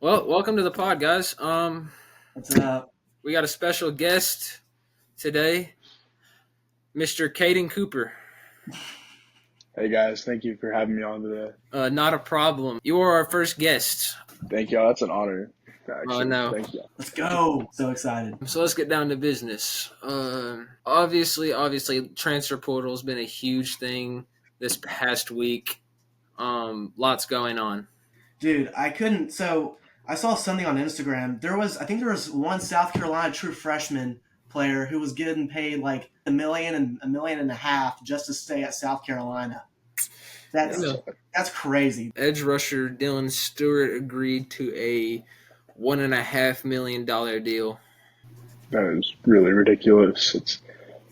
Well, welcome to the pod, guys. What's up? We got a special guest today, Mr. Caden Cooper. Hey guys, thank you for having me on today. Not a problem. You are our first guest. Thank y'all. That's an honor. Oh, no. Thank you. Let's go. So excited. So let's get down to business. Obviously, transfer portal has been a huge thing this past week. Lots going on. Dude, I saw something on Instagram. I think there was one South Carolina true freshman player who was getting paid like $1.5 million just to stay at South Carolina. That's crazy. Edge rusher Dylan Stewart agreed to a $1.5 million deal. That is really ridiculous. It's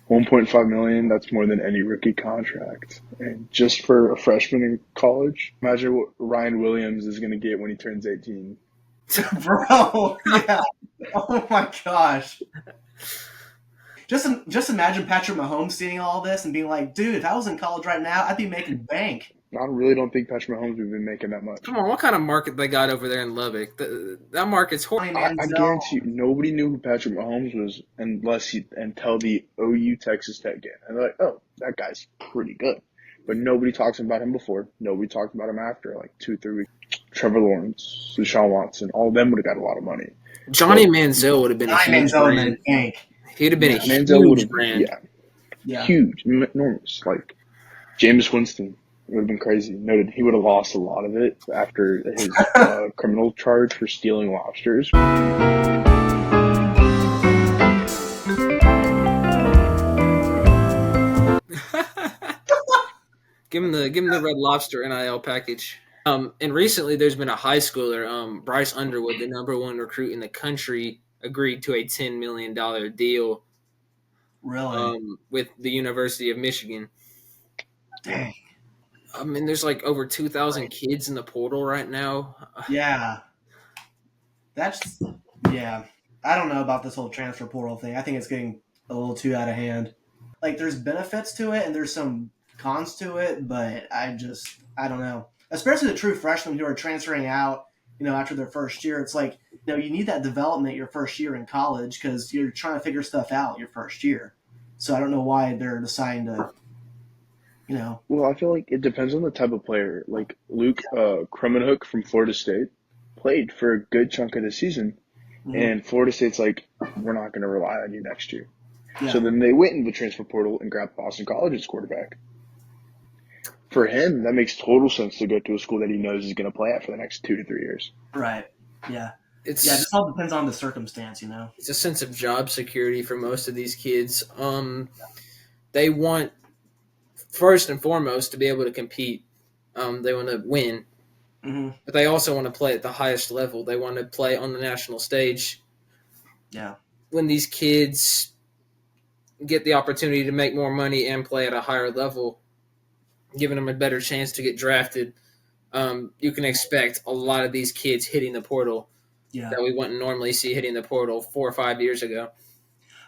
$1.5 million. That's more than any rookie contract. And just for a freshman in college, imagine what Ryan Williams is going to get when he turns 18. Bro, yeah. Oh my gosh. Just imagine Patrick Mahomes seeing all this and being like, dude, if I was in college right now, I'd be making bank. I really don't think Patrick Mahomes would be making that much. Come on, what kind of market they got over there in Lubbock? That market's horrible. I guarantee you, nobody knew who Patrick Mahomes was until the OU Texas Tech game. And they're like, oh, that guy's pretty good. But nobody talks about him before. Nobody talked about him after, like 2-3 weeks. Trevor Lawrence, Deshaun Watson, all of them would have got a lot of money. Johnny Manziel would have been a huge brand. He'd have been a huge brand. Yeah, huge, enormous. Like Jameis Winston. It would have been crazy. Noted he would have lost a lot of it after his criminal charge for stealing lobsters. Give him the Red Lobster NIL package. And recently there's been a high schooler, Bryce Underwood, the number one recruit in the country, agreed to a $10 million deal. Really? With the University of Michigan. Dang. I mean, there's like over 2,000 kids in the portal right now. Yeah. I don't know about this whole transfer portal thing. I think it's getting a little too out of hand. Like, there's benefits to it and there's some cons to it, but I don't know. Especially the true freshmen who are transferring out, after their first year. It's like, you need that development your first year in college because you're trying to figure stuff out your first year. So I don't know why they're deciding to, Well, I feel like it depends on the type of player. Like Luke Krummenhoek from Florida State played for a good chunk of the season, and Florida State's like, we're not going to rely on you next year. Yeah. So then they went in the transfer portal and grabbed Boston College's quarterback. For him, that makes total sense to go to a school that he knows he's going to play at for the next 2 to 3 years. Right. Yeah. It just all depends on the circumstance, It's a sense of job security for most of these kids. They want, first and foremost, to be able to compete. They want to win. Mm-hmm. But they also want to play at the highest level. They want to play on the national stage. Yeah. When these kids get the opportunity to make more money and play at a higher level, giving them a better chance to get drafted, you can expect a lot of these kids hitting the portal that we wouldn't normally see hitting the portal 4 or 5 years ago.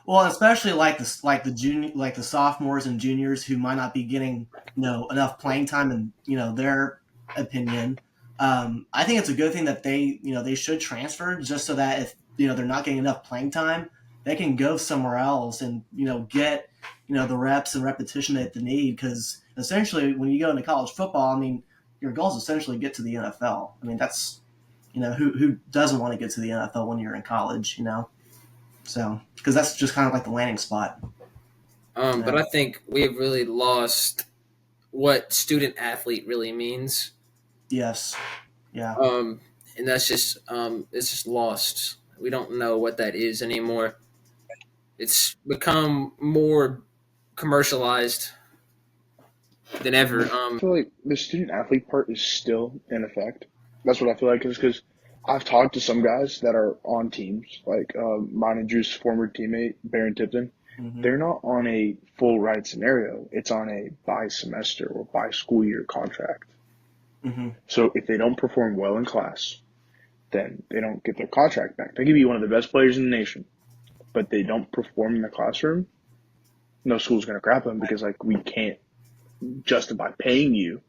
Well, especially like the sophomores and juniors who might not be getting enough playing time in their opinion. I think it's a good thing that they should transfer just so that if they're not getting enough playing time, they can go somewhere else and get the reps and repetition that they need. Because essentially, when you go into college football, I mean, your goal is essentially get to the NFL. I mean, that's who doesn't want to get to the NFL when you're in college, So, because that's just kind of like the landing spot. But I think we have really lost what student athlete really means. Yes. Yeah. And that's just it's just lost. We don't know what that is anymore. It's become more commercialized than ever. I feel like the student athlete part is still in effect. That's what I feel like, because I've talked to some guys that are on teams, like mine and Drew's former teammate, Barron Tipton. Mm-hmm. They're not on a full ride scenario. It's on a by semester or by school year contract. Mm-hmm. So if they don't perform well in class, then they don't get their contract back. They could be one of the best players in the nation, but they don't perform in the classroom, no school's going to grab them because, like, we can't justify paying you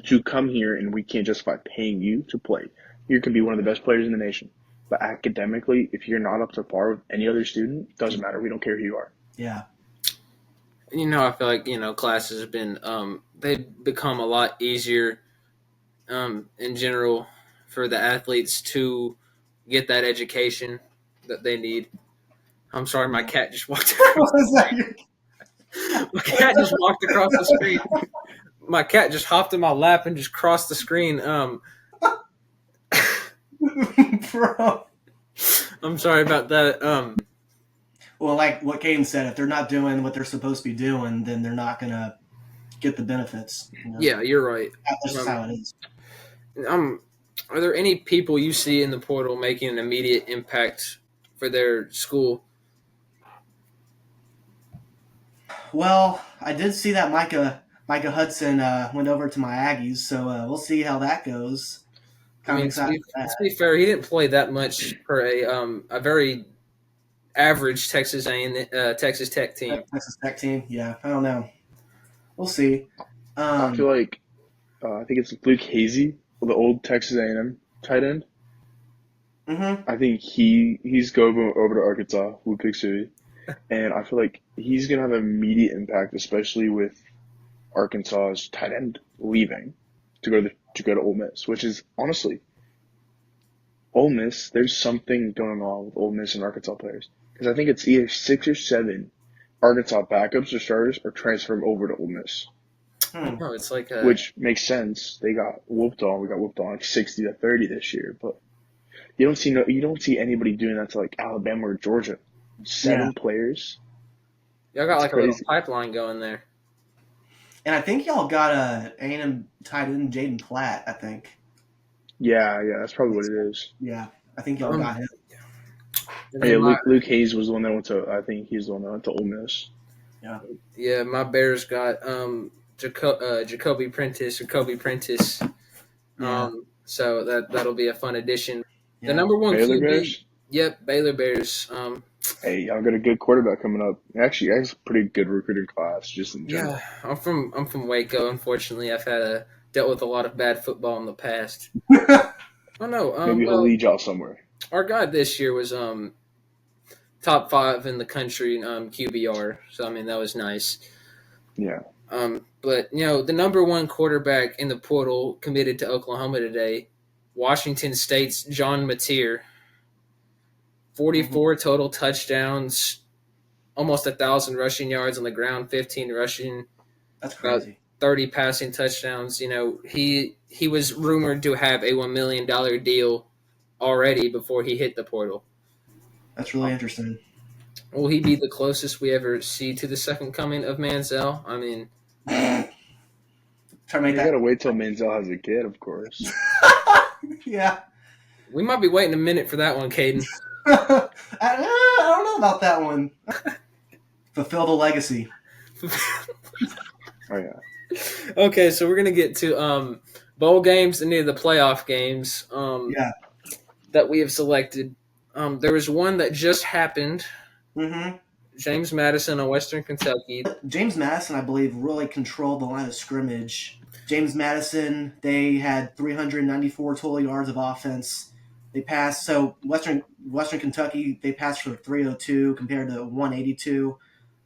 to come here and we can't justify paying you to play You can be one of the best players in the nation. But academically, if you're not up to par with any other student, doesn't matter. We don't care who you are. Yeah. I feel like classes have been they've become a lot easier in general for the athletes to get that education that they need. I'm sorry, my cat just walked across. My cat just walked across the screen. My cat just hopped in my lap and just crossed the screen. Bro. I'm sorry about that. Well, like what Caden said, if they're not doing what they're supposed to be doing, then they're not gonna get the benefits. Yeah, you're right. That's just how it is. Are there any people you see in the portal making an immediate impact for their school? Well, I did see that Micah Hudson went over to my Aggies, so we'll see how that goes. To be fair, he didn't play that much for a very average Texas Tech team. Texas Tech team, yeah. I don't know. We'll see. I feel like I think it's Luke Hazy, the old Texas A&M tight end. Mm-hmm. I think he's going over to Arkansas with Big Suey, and I feel like he's gonna have an immediate impact, especially with Arkansas's tight end leaving to go to Ole Miss, which is honestly Ole Miss. There's something going on with Ole Miss and Arkansas players because I think it's either 6 or 7 Arkansas backups or starters are transferring over to Ole Miss. No, it's like which makes sense. They got whooped on. We got whooped on like 60-30 this year, but you don't see anybody doing that to like Alabama or Georgia. 7 players. Y'all got like a little pipeline going there. And I think y'all got a A&M tight end, Jaden Platt, I think. Yeah, that's probably what it is. Yeah, I think y'all got him. Yeah, Luke Hayes was the one that went to. I think he's the one that went to Ole Miss. Yeah. My Bears got Jacoby Prentice. Yeah. So that'll be a fun addition. Yeah. The number one Baylor QB. Bears? Yep, Baylor Bears. Hey, y'all got a good quarterback coming up. Actually, you guys a pretty good recruiting class, just in general. Yeah, I'm from Waco. Unfortunately, I've dealt with a lot of bad football in the past. Oh no, Maybe he'll lead y'all somewhere. Our guy this year was top 5 in the country in QBR. So I mean that was nice. Yeah. But the number 1 quarterback in the portal committed to Oklahoma today, Washington State's John Mateer. 44 total touchdowns, almost 1,000 rushing yards on the ground, 15 rushing. That's crazy. 30 passing touchdowns. He was rumored to have a $1 million deal already before he hit the portal. That's really interesting. Will he be the closest we ever see to the second coming of Manziel? I mean, try to make you gotta wait till Manziel has a kid, of course. Yeah. We might be waiting a minute for that one, Caden. I don't know about that one. Fulfill the legacy. Oh yeah. Okay, so we're gonna get to bowl games and the playoff games. That we have selected. There was one that just happened. Mm-hmm. James Madison on Western Kentucky. James Madison, I believe, really controlled the line of scrimmage. James Madison, they had 394 total yards of offense. They passed, so Western Kentucky, they passed for 302 compared to 182.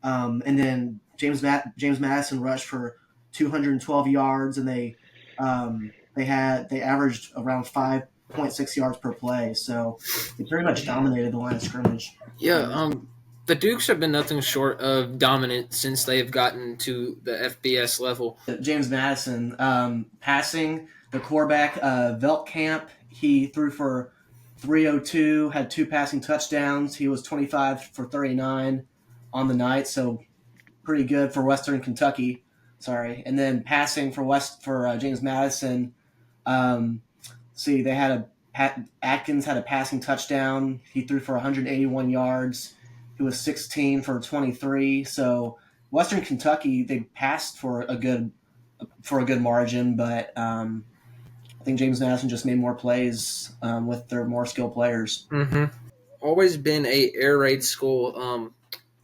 And then James Madison rushed for 212 yards, and they averaged around 5.6 yards per play. So they pretty much dominated the line of scrimmage. Yeah, the Dukes have been nothing short of dominant since they have gotten to the FBS level. James Madison, passing, the quarterback, Veltkamp, he threw for 302, had 2 passing touchdowns. He was 25 for 39 on the night, so pretty good for Western Kentucky. Sorry. And then passing for James Madison, they had Atkins had a passing touchdown. He threw for 181 yards. He was 16 for 23. So Western Kentucky, they passed for a good margin, but I think James Madison just made more plays with their more skilled players. Mm-hmm. Always been a air raid school.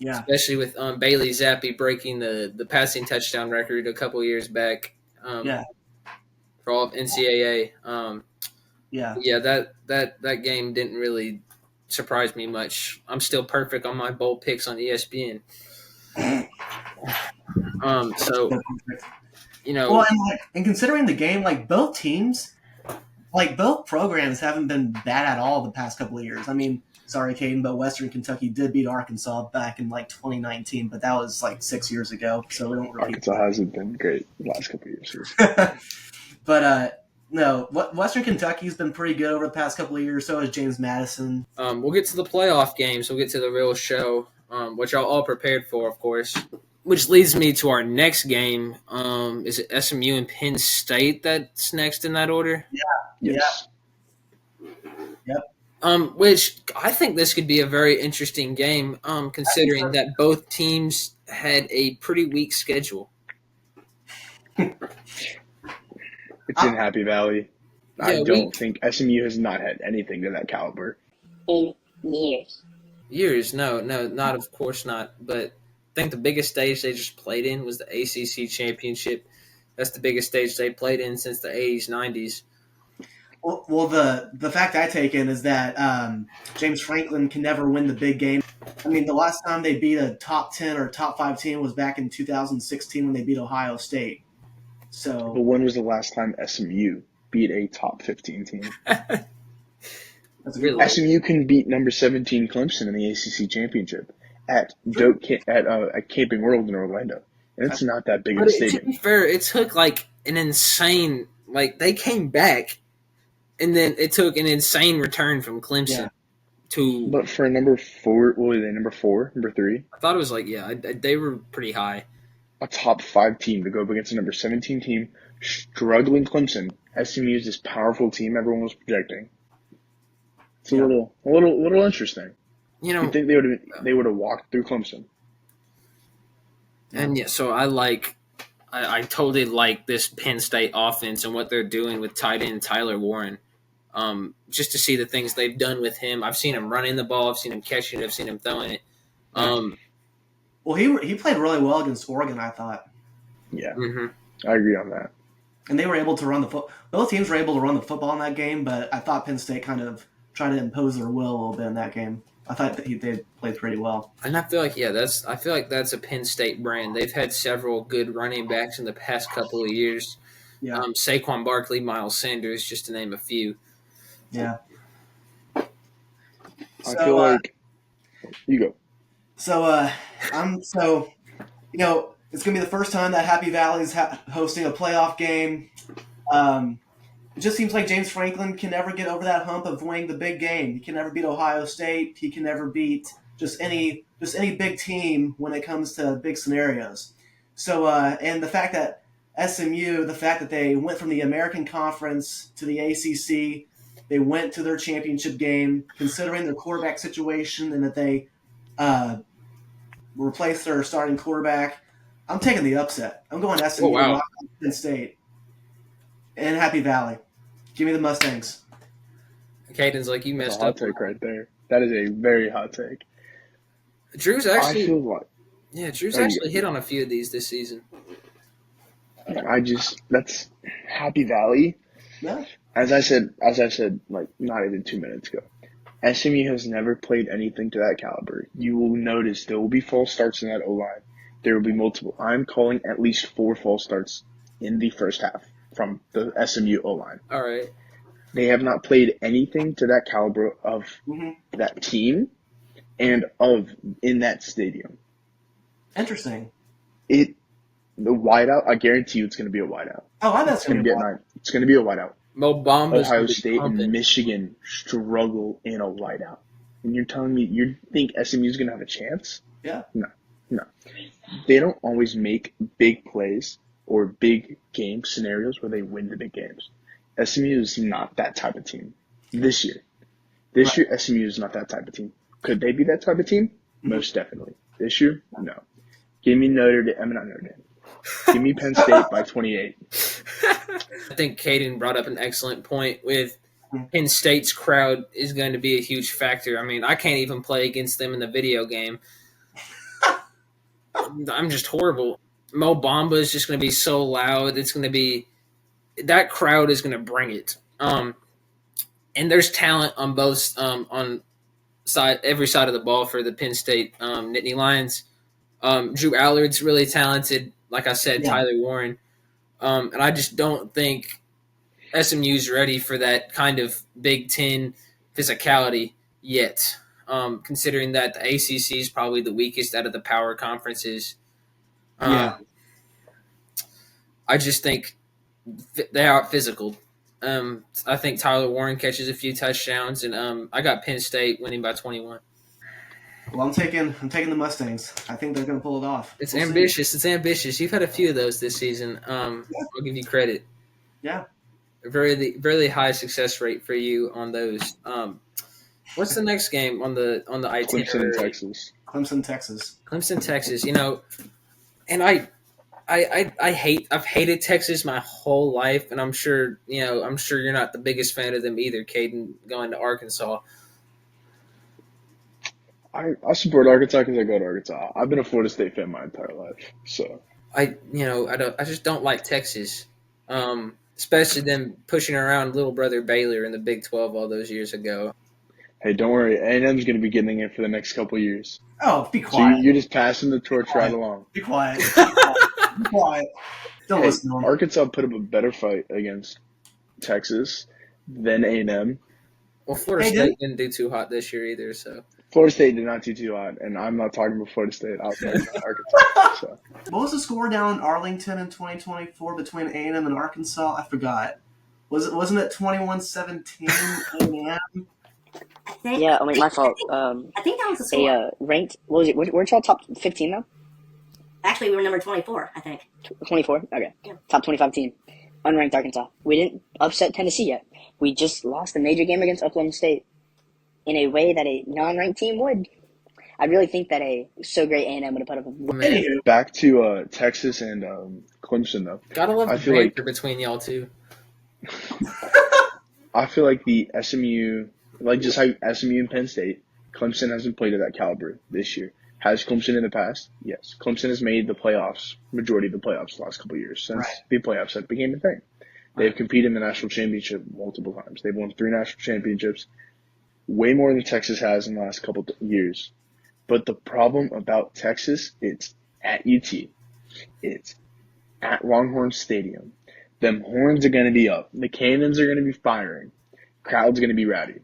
Especially with Bailey Zappi breaking the passing touchdown record a couple years back. For all of NCAA. Yeah. Yeah, that game didn't really surprise me much. I'm still perfect on my bold picks on ESPN. So Well, and considering the game, like both teams, like both programs haven't been bad at all the past couple of years. I mean, sorry, Caden, but Western Kentucky did beat Arkansas back in like 2019, but that was like 6 years ago, so we don't repeat. Arkansas hasn't been great the last couple of years. But no, Western Kentucky's been pretty good over the past couple of years. So has James Madison. We'll get to the playoff games. We'll get to the real show, which y'all all prepared for, of course. Which leads me to our next game. Is it SMU and Penn State that's next in that order? Yeah. Yes. Yep. Which I think this could be a very interesting game, considering that both teams had a pretty weak schedule. It's in Happy Valley. I don't think SMU has not had anything to that caliber in years. Years? No, not of course not. But I think the biggest stage they just played in was the ACC championship. That's the biggest stage they played in since the 80s, 90s. Well, the fact I take in is that James Franklin can never win the big game. I mean, the last time they beat a top 10 or top 5 team was back in 2016 when they beat Ohio State. So, but when was the last time SMU beat a top 15 team? SMU can beat number 17 Clemson in the ACC championship at Camping World in Orlando, and it's not that big of a stadium. To be fair, it took like an insane. Like they came back, and then it took an insane return from Clemson to. But for number 4, what were they? Number 4, number 3? I thought it was like they were pretty high. A top 5 team to go up against a number 17 team, struggling Clemson. SMU is this powerful team everyone was projecting. It's a little interesting. You think they would have walked through Clemson. And so I totally like this Penn State offense and what they're doing with tight end Tyler Warren. Just to see the things they've done with him. I've seen him running the ball. I've seen him catching it. I've seen him throwing it. Well, he played really well against Oregon, I thought. Yeah, I agree on that. And they were able to run the football. Both teams were able to run the football in that game, but I thought Penn State kind of tried to impose their will a little bit in that game. I thought that they played pretty well. And I feel like that's a Penn State brand. They've had several good running backs in the past couple of years. Yeah. Saquon Barkley, Miles Sanders, just to name a few. Yeah. I feel like you go. So it's gonna be the first time that Happy Valley's hosting a playoff game. It just seems like James Franklin can never get over that hump of winning the big game. He can never beat Ohio State. He can never beat just any big team when it comes to big scenarios. So and the fact that SMU, the fact that they went from the American Conference to the ACC, they went to their championship game, considering their quarterback situation and that they replaced their starting quarterback. I'm taking the upset. I'm going SMU. Oh, wow. Penn State and Happy Valley. Give me the Mustangs. Caden's like, you messed up. Hot take right there. That is a very hot take. Drew's actually, Drew's actually hit on a few of these this season. That's Happy Valley. Yeah. As I said, like not even 2 minutes ago, SMU has never played anything to that caliber. You will notice there will be false starts in that O-line. There will be multiple. I'm calling at least 4 false starts in the first half from the SMU O-line. All right. They have not played anything to that caliber of that team and in that stadium. Interesting. The wideout, I guarantee you it's going to be a wideout. Oh, I bet it's going to be a wideout. It's going to be a wideout. Mo Bamba's Ohio State and Michigan struggle in a wideout. And you're telling me you think SMU is going to have a chance? Yeah. No. They don't always make big plays or big game scenarios where they win the big games. SMU is not that type of team this year. This year, SMU is not that type of team. Could they be that type of team? Most definitely. This year, no. Give me Notre Dame. Give me Penn State by 28. I think Caden brought up an excellent point with Penn State's crowd is going to be a huge factor. I mean, I can't even play against them in the video game. I'm just horrible. Mo Bamba is just going to be so loud. It's going to be – that crowd is going to bring it. and there's talent on both on every side of the ball for the Penn State Nittany Lions. Drew Allard's really talented. Like I said, Yeah. Tyler Warren. And I just don't think SMU's ready for that kind of Big Ten physicality yet, considering that the ACC is probably the weakest out of the power conferences. Yeah. I just think they are physical. I think Tyler Warren catches a few touchdowns, and I got Penn State winning by 21. Well, I'm taking the Mustangs. I think they're going to pull it off. It's ambitious. See. It's ambitious. You've had a few of those this season. I'll give you credit. Yeah. Very, very high success rate for you on those. What's the next game on the itinerary? Clemson, Texas. Clemson, Texas. And I've hated Texas my whole life, and I'm sure you're not the biggest fan of them either, Caden, going to Arkansas. I support Arkansas because I go to Arkansas. I've been a Florida State fan my entire life, so I just don't like Texas, especially them pushing around little brother Baylor in the Big 12 all those years ago. Hey, don't worry, A&M's going to be getting it for the next couple of years. Oh, be quiet. So you're just passing the torch right along. Be quiet. Be quiet. Don't listen to them. Arkansas put up a better fight against Texas than A&M. Well, Florida State didn't do too hot this year either, so. Florida State did not do too hot, and I'm not talking about Florida State. I was talking about Arkansas. So. What was the score down in Arlington in 2024 between A&M and Arkansas? I forgot. Wasn't it 21-17 A&M? Yeah, I mean, my fault. I think that was the score. Ranked, what was it? Weren't y'all top 15 now? Actually, we were number 24, I think. 24? Okay. Yeah. Top 25 team. Unranked Arkansas. We didn't upset Tennessee yet. We just lost a major game against Oklahoma State in a way that a non-ranked team would. I really think that a so great A&M would have put up a... Back to Texas and Clemson, though. Gotta love the banter between y'all two. I feel like the SMU, like just how SMU and Penn State, Clemson hasn't played at that caliber this year. Has Clemson in the past? Yes. Clemson has made the playoffs, majority of the playoffs the last couple of years since the playoffs have became a thing. They've competed in the national championship multiple times. They've won 3 national championships, way more than Texas has in the last couple of years. But the problem about Texas, it's at UT. It's at Longhorn Stadium. Them horns are going to be up. The cannons are going to be firing. Crowd's going to be rowdy.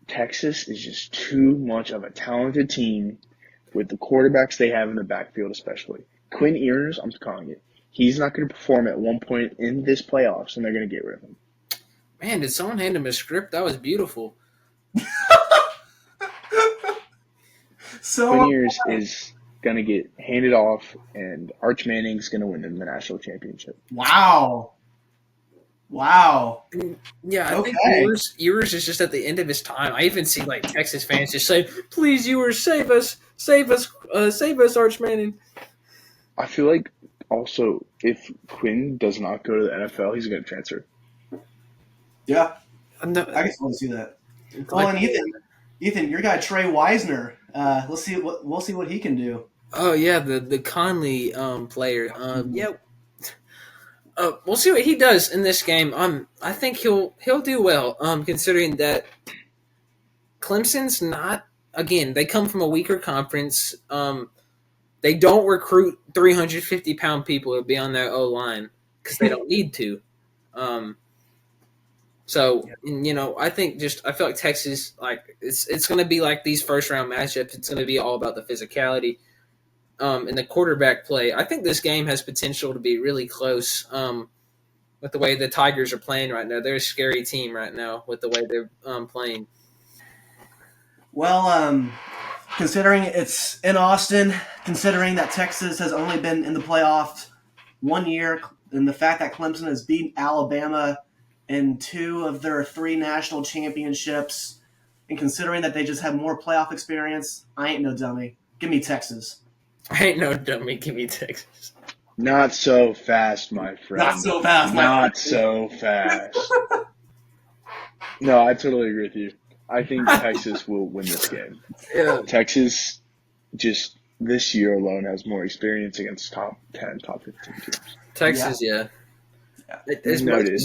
Texas is just too much of a talented team with the quarterbacks they have in the backfield especially. Quinn Ewers, I'm calling it. He's not going to perform at one point in this playoffs, and they're going to get rid of him. Man, did someone hand him a script? That was beautiful. Quinn Ewers is going to get handed off, and Arch Manning's going to win them the national championship. Wow. Yeah, I think Ewers is just at the end of his time. I even see like Texas fans just say, "Please, Ewers, save us, Arch Manning." I feel like also if Quinn does not go to the NFL, he's going to transfer. Yeah, I guess we'll see that. Oh, and Ethan, your guy Trey Wisner. We'll see what he can do. Oh yeah, the Conley player. Yeah. We'll see what he does in this game. I think he'll do well. Considering that Clemson's not, again, they come from a weaker conference. They don't recruit 350-pound people to be on their O line because they don't need to. So I feel like Texas, like it's going to be like these first round matchups. It's going to be all about the physicality. And the quarterback play. I think this game has potential to be really close with the way the Tigers are playing right now. They're a scary team right now with the way they're playing. Well, considering it's in Austin, considering that Texas has only been in the playoffs 1 year, and the fact that Clemson has beaten Alabama in 2 of their 3 national championships, and considering that they just have more playoff experience, I ain't no dummy. Give me Texas. I ain't no dummy. Give me Texas. Not so fast, my friend. Not so fast, my Not so fast. No, I totally agree with you. I think Texas will win this game. Yeah. Texas, just this year alone, has more experience against top 10, top 15 teams. Texas, yeah. As Noted.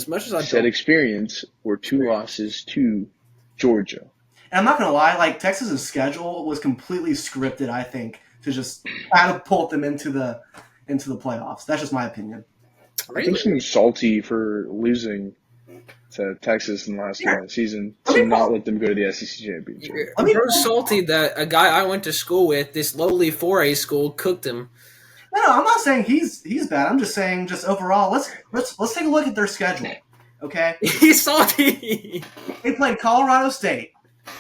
much as I Said don't, experience were 2 losses to Georgia. And I'm not going to lie, like, Texas's schedule was completely scripted, I think, to just kind of pull them into the playoffs. That's just my opinion. I think something salty for losing to Texas in the last game of the season to not let them go to the SEC championship. I'm salty that a guy I went to school with, this lowly 4A school, cooked him. No, I'm not saying he's bad. I'm just saying, just overall, let's take a look at their schedule. Okay, He's salty. they played Colorado State.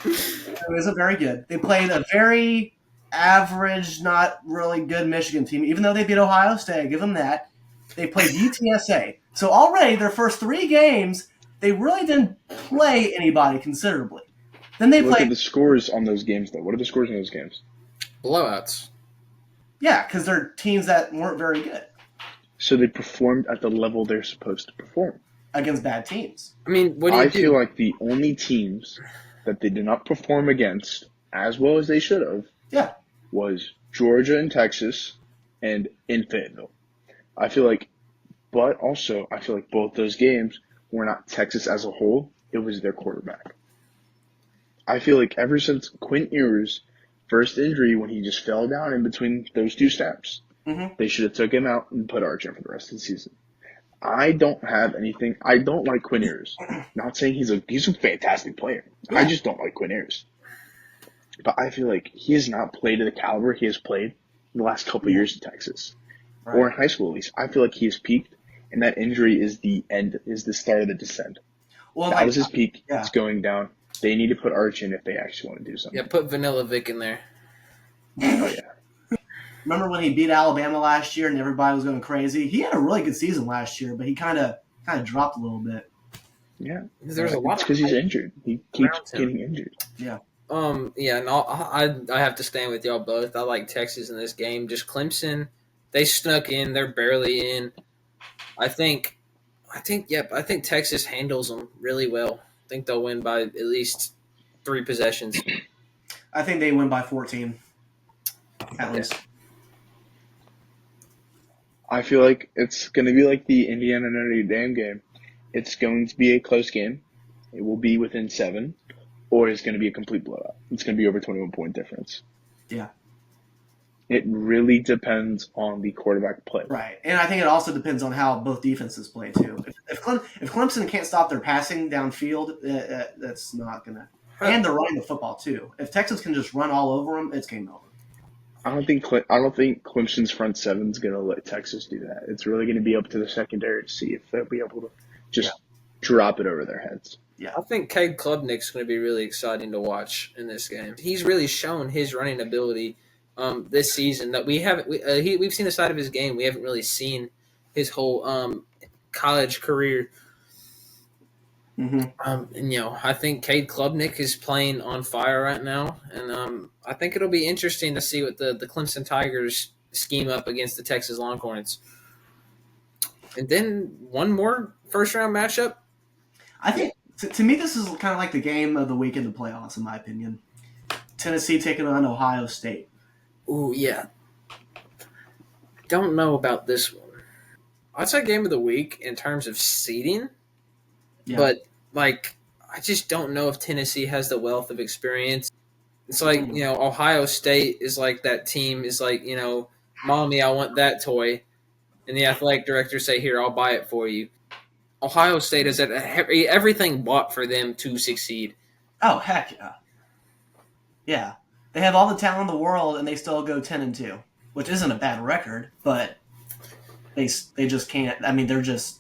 It isn't very good. They played a very average, not really good Michigan team, even though they beat Ohio State. I give them that. They played UTSA. So already their first 3 games, they really didn't play anybody considerably. Then they Look played. at the scores on those games, though. What are the scores on those games? Blowouts. Yeah, because they're teams that weren't very good So they performed at the level they're supposed to perform against bad teams. I mean, what do you I do? feel like the only teams that they did not perform against as well as they should have was Georgia and Texas and in Fayetteville. I feel like both those games were not Texas as a whole. It was their quarterback. I feel like ever since Quinn Ewers' first injury when he just fell down in between those 2 snaps, they should have took him out and put Archer in for the rest of the season. I don't like Quinn Ewers. Not saying he's a fantastic player. I just don't like Quinn Ewers. But I feel like he has not played to the caliber he has played in the last couple of years in Texas. Right. Or in high school at least. I feel like he has peaked, and that injury is the start of the descent. Well, that was his peak. Yeah. It's going down. They need to put Arch in if they actually want to do something. Yeah, put Vanilla Vic in there. Oh, yeah. Remember when he beat Alabama last year and everybody was going crazy? He had a really good season last year, but he kind of dropped a little bit. Yeah. There's a lot because he's injured. He keeps getting injured. Yeah. Yeah, no, I have to stand with y'all both. I like Texas in this game. Just Clemson, they snuck in. They're barely in. I think Texas handles them really well. I think they'll win by at least 3 possessions. I think they win by 14, at least. I feel like it's going to be like the Indiana Notre Dame game. It's going to be a close game. It will be within 7, or it's going to be a complete blowout. It's going to be over 21-point difference. Yeah. It really depends on the quarterback play. Right. And I think it also depends on how both defenses play, too. If Clemson can't stop their passing downfield, that's not going to – and they're running the football, too. If Texas can just run all over them, it's game over. I don't think Clemson's front 7 is going to let Texas do that. It's really going to be up to the secondary to see if they'll be able to just drop it over their heads. Yeah, I think Caden Klubnik's going to be really exciting to watch in this game. He's really shown his running ability this season that we've seen the side of his game. We haven't really seen his whole college career. Mm-hmm. And I think Caden Klubnik is playing on fire right now, and I think it'll be interesting to see what the Clemson Tigers scheme up against the Texas Longhorns. And then one more first-round matchup. I think, to me, this is kind of like the game of the week in the playoffs, in my opinion. Tennessee taking on Ohio State. Ooh, yeah. Don't know about this one. I'd say game of the week in terms of seeding, but, I just don't know if Tennessee has the wealth of experience. It's like, Ohio State is like that team is like, Mommy, I want that toy. And the athletic director say, here, I'll buy it for you. Ohio State is at everything bought for them to succeed. Oh, heck yeah. Yeah. They have all the talent in the world, and they still go 10-2, which isn't a bad record, but they just can't. I mean, they're just.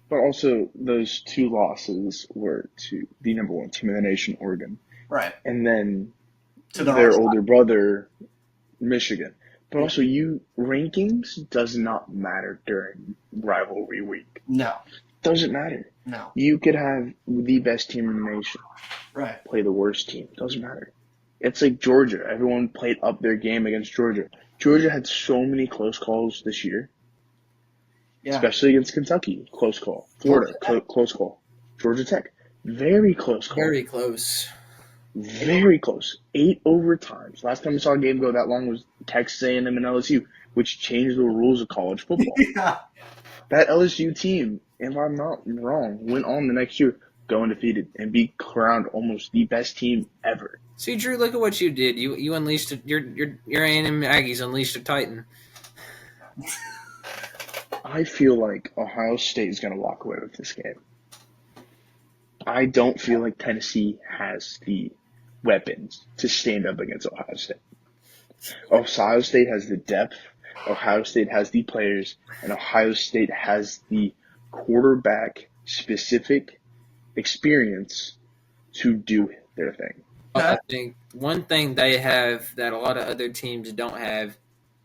But also, those 2 losses were to the number 1 team in the nation, Oregon. Right. And then to their older brother, Michigan. But also, rankings does not matter during rivalry week. No. Doesn't matter. No. You could have the best team in the nation. Right. Play the worst team. Doesn't matter. It's like Georgia. Everyone played up their game against Georgia. Georgia had so many close calls this year. Yeah. Especially against Kentucky. Close call. Florida. Close call. Georgia Tech. Very close call. Very close. Very close. 8 overtimes. Last time we saw a game go that long was Texas A&M and LSU, which changed the rules of college football. Yeah. That LSU team, if I'm not wrong, went on the next year, go undefeated, and be crowned almost the best team ever. See, Drew, look at what you did. You unleashed your A&M Aggies unleashed a Titan. I feel like Ohio State is going to walk away with this game. I don't feel like Tennessee has the weapons to stand up against Ohio State. Ohio State has the depth, Ohio State has the players, and Ohio State has the quarterback-specific experience to do their thing. I think one thing they have that a lot of other teams don't have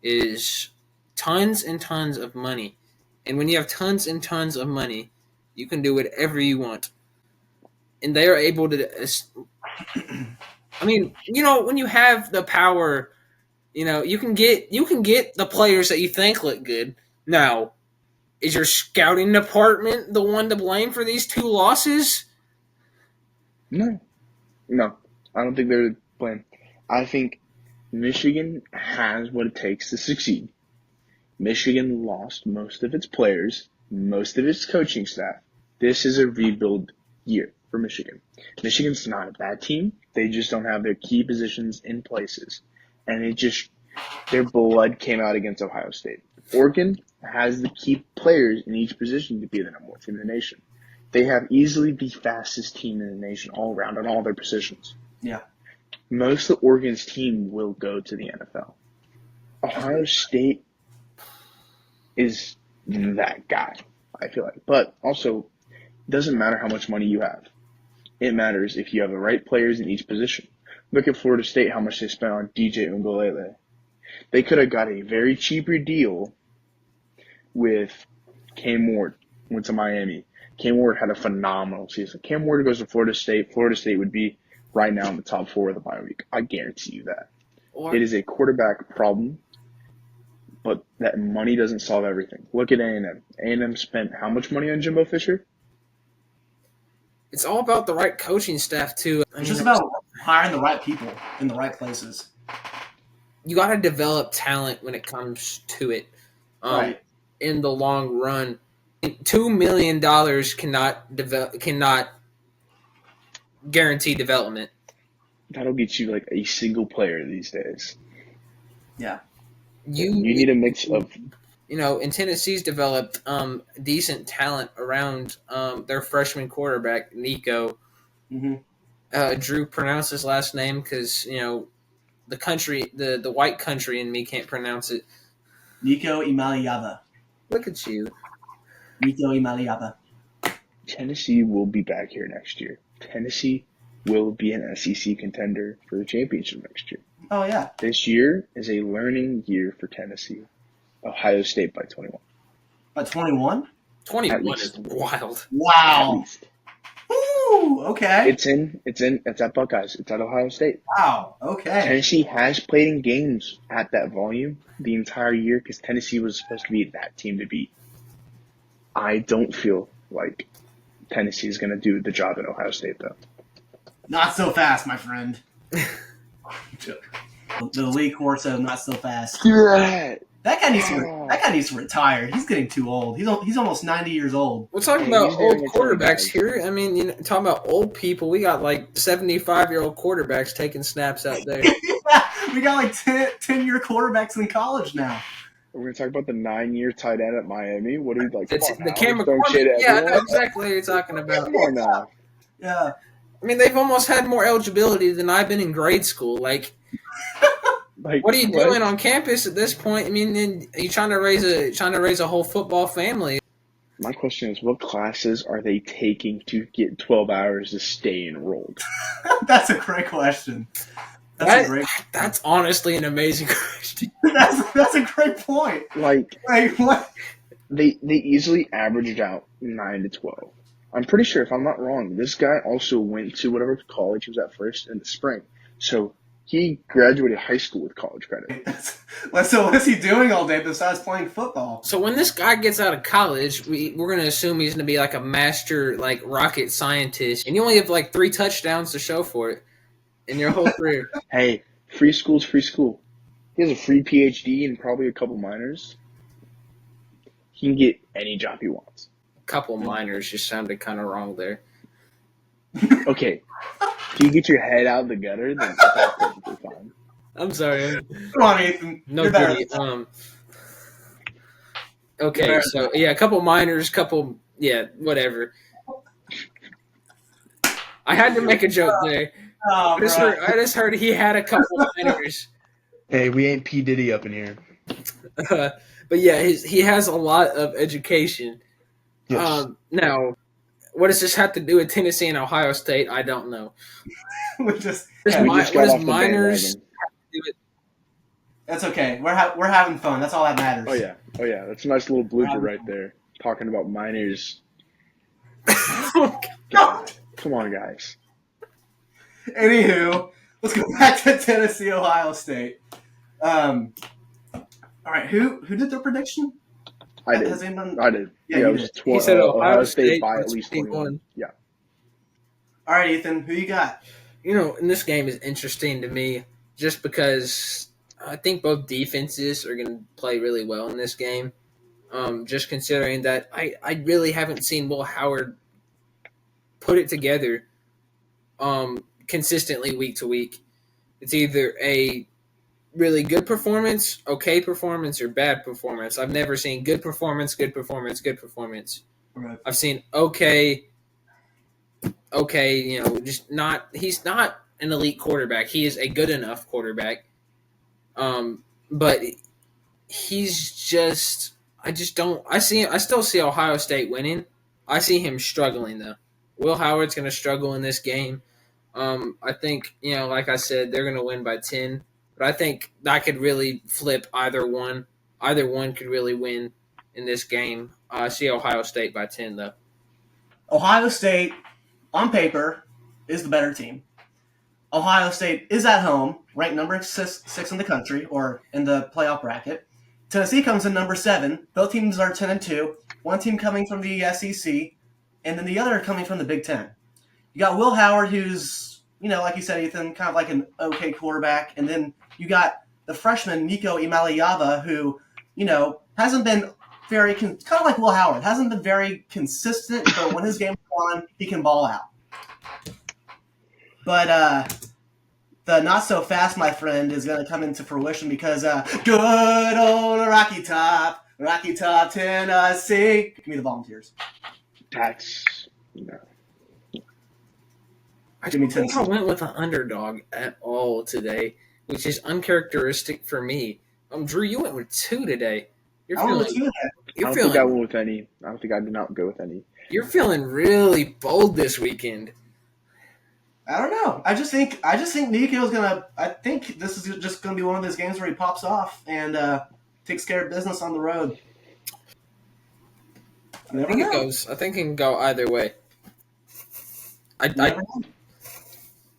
is tons and tons of money. And when you have tons and tons of money, you can do whatever you want. And they are able to I mean, when you have the power, you can get the players that you think look good. Now, is your scouting department the one to blame for these 2 losses? No. I don't think they're to blame. I think Michigan has what it takes to succeed. Michigan lost most of its players, most of its coaching staff. This is a rebuild year for Michigan. Michigan's not a bad team. They just don't have their key positions in places. And their blood came out against Ohio State. Oregon has the key players in each position to be the number 1 team in the nation. They have easily the fastest team in the nation all around on all their positions. Yeah. Most of Oregon's team will go to the NFL. Ohio State is that guy, I feel like. But also, it doesn't matter how much money you have. It matters if you have the right players in each position. Look at Florida State, how much they spent on DJ Ungolele. They could have got a very cheaper deal with Cam Ward, went to Miami. Cam Ward had a phenomenal season. Cam Ward goes to Florida State. Florida State would be right now in the top 4 of the bye week. I guarantee you that. It is a quarterback problem, but that money doesn't solve everything. Look at A&M. A&M spent how much money on Jimbo Fisher? It's all about the right coaching staff, too. It's just about hiring the right people in the right places. You got to develop talent when it comes to it. Right. In the long run, $2 million cannot guarantee development. That'll get you like a single player these days. Yeah. You need a mix of. And Tennessee's developed decent talent around their freshman quarterback, Nico. Mm-hmm. Drew pronounced his last name because, the country, the white country in me can't pronounce it. Nico Imaliava. Look at you. Nico Imaliava. Tennessee will be back here next year. Tennessee will be an SEC contender for the championship next year. Oh, yeah. This year is a learning year for Tennessee. Ohio State by 21. By 21? 21 is wild. Wow. Ooh, okay. It's at Buckeyes. It's at Ohio State. Wow, okay. Tennessee has played in games at that volume the entire year because Tennessee was supposed to be that team to beat. I don't feel like Tennessee is going to do the job at Ohio State, though. Not so fast, my friend. The Lee Corso, not so fast. Yeah. That guy needs to retire. He's getting too old. He's almost 90 years old. We're talking about old quarterbacks here. I mean, talking about old people. We got like 75-year-old quarterbacks taking snaps out there. Yeah, we got like 10-year quarterbacks in college now. We're going to talk about the 9-year tight end at Miami. What are you like? The camera. Yeah, I know exactly what you're talking about. Come on now. Yeah. I mean, they've almost had more eligibility than I've been in grade school. Like what are you doing on campus at this point? I mean, are you trying to raise a whole football family? My question is, what classes are they taking to get 12 hours to stay enrolled? That's a great question. That's honestly an amazing question. That's a great point. Like what? They easily averaged out 9 to 12. I'm pretty sure, if I'm not wrong, this guy also went to whatever college he was at first in the spring. So he graduated high school with college credit. So what's he doing all day besides playing football? So when this guy gets out of college, we're going to assume he's going to be like a master, like rocket scientist, and you only have like 3 touchdowns to show for it in your whole career. Hey, free school's free school. He has a free PhD and probably a couple minors. He can get any job he wants. A couple minors just sounded kind of wrong there. Okay. If you get your head out of the gutter, then that's perfectly fine. I'm sorry. Come on, Ethan. No You're better. goodie. Okay, so yeah, a couple minors, whatever. I had to make a joke there. Oh, I just heard he had a couple minors. Hey, we ain't P. Diddy up in here. But yeah, he has a lot of education. Yes. Now, what does this have to do with Tennessee and Ohio State? I don't know. we just What does minors have to do with? That's okay. We're having fun. That's all that matters. Oh yeah. That's a nice little blooper right there. Talking about minors. God. Come on, guys. Anywho, let's go back to Tennessee, Ohio State. All right, who did their prediction? I did. I did. Yeah, it was 12. He said Ohio State by at least 21. Yeah. All right, Ethan, who you got? And this game is interesting to me just because I think both defenses are going to play really well in this game. Just considering that I really haven't seen Will Howard put it together consistently week to week. It's either a really good performance, okay performance, or bad performance. I've never seen good performance, good performance, good performance. Right. I've seen okay, just not. He's not an elite quarterback. He is a good enough quarterback. But he's just. I still see Ohio State winning. I see him struggling though. Will Howard's going to struggle in this game. I think like I said, they're going to win by 10. But I think that could really flip either one. Either one could really win in this game. I see Ohio State by 10, though. Ohio State, on paper, is the better team. Ohio State is at home, ranked number 6 in the country, or in the playoff bracket. Tennessee comes in number 7. Both teams are 10-2. One team coming from the SEC, and then the other coming from the Big Ten. You got Will Howard, who's, like you said, Ethan, kind of like an okay quarterback, and then you got the freshman Nico Imaliyava, who, hasn't been very kind of like Will Howard, hasn't been very consistent, but when his game's on, he can ball out. But the not so fast, my friend, is going to come into fruition because good old Rocky Top, Tennessee. Give me the Volunteers. That's I don't think I went with an underdog at all today, which is uncharacteristic for me. Drew, you went with 2 today. I don't think I went with any. I don't think I did not go with any. You're feeling really bold this weekend. I don't know. I just think Nico's gonna. I think this is just gonna be one of those games where he pops off and takes care of business on the road. I think it can go either way.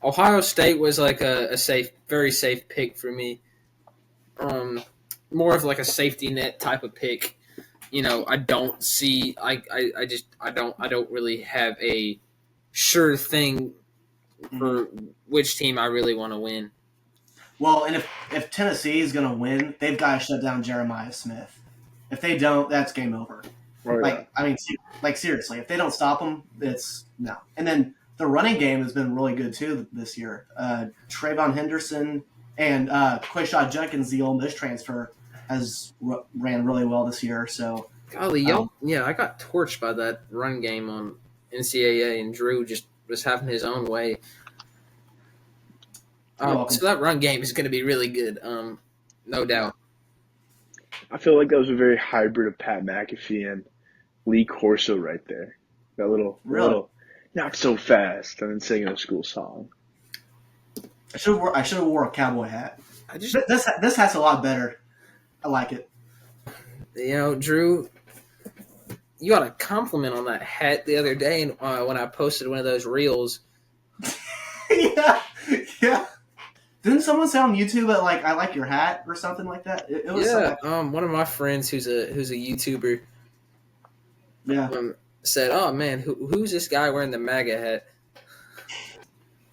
Ohio State was like a very safe pick for me. More of like a safety net type of pick. I don't see. I don't really have a sure thing for which team I really want to win. Well, and if Tennessee is going to win, they've got to shut down Jeremiah Smith. If they don't, that's game over. Right. Seriously, if they don't stop him, it's no. And then the running game has been really good too this year. Trayvon Henderson and Quayshawn Jenkins, the Ole Miss transfer, has ran really well this year. So, golly, I got torched by that run game on NCAA, and Drew just was having his own way. So that run game is going to be really good, no doubt. I feel like that was a very hybrid of Pat McAfee and Lee Corso right there. That little not so fast, and then singing a school song. I should have wore a cowboy hat. This hat's a lot better. I like it. Drew, you got a compliment on that hat the other day when I posted one of those reels. Yeah. Didn't someone say on YouTube that I like your hat or something like that? It was one of my friends who's a YouTuber. Yeah. Said, "Oh man, who's this guy wearing the MAGA hat?"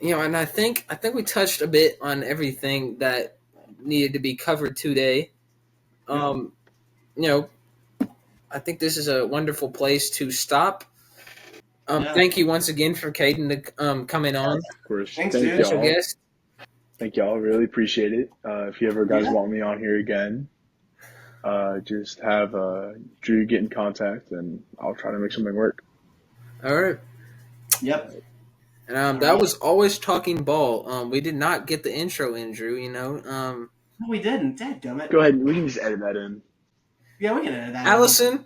And I think we touched a bit on everything that needed to be covered today. I think this is a wonderful place to stop. Yeah. Thank you once again for Caden to coming on. Of course. Thanks, Thank dude. Special y'all. guest. Thank y'all. Really appreciate it. If you ever guys Yeah. want me on here again, just have Drew get in contact, and I'll try to make something work. All right. Yep. And that was Always Talking Ball. We did not get the intro in, Drew, you know. No, we didn't. Dadgummit. Go ahead. We can just edit that in. Yeah, we can edit that. Allison.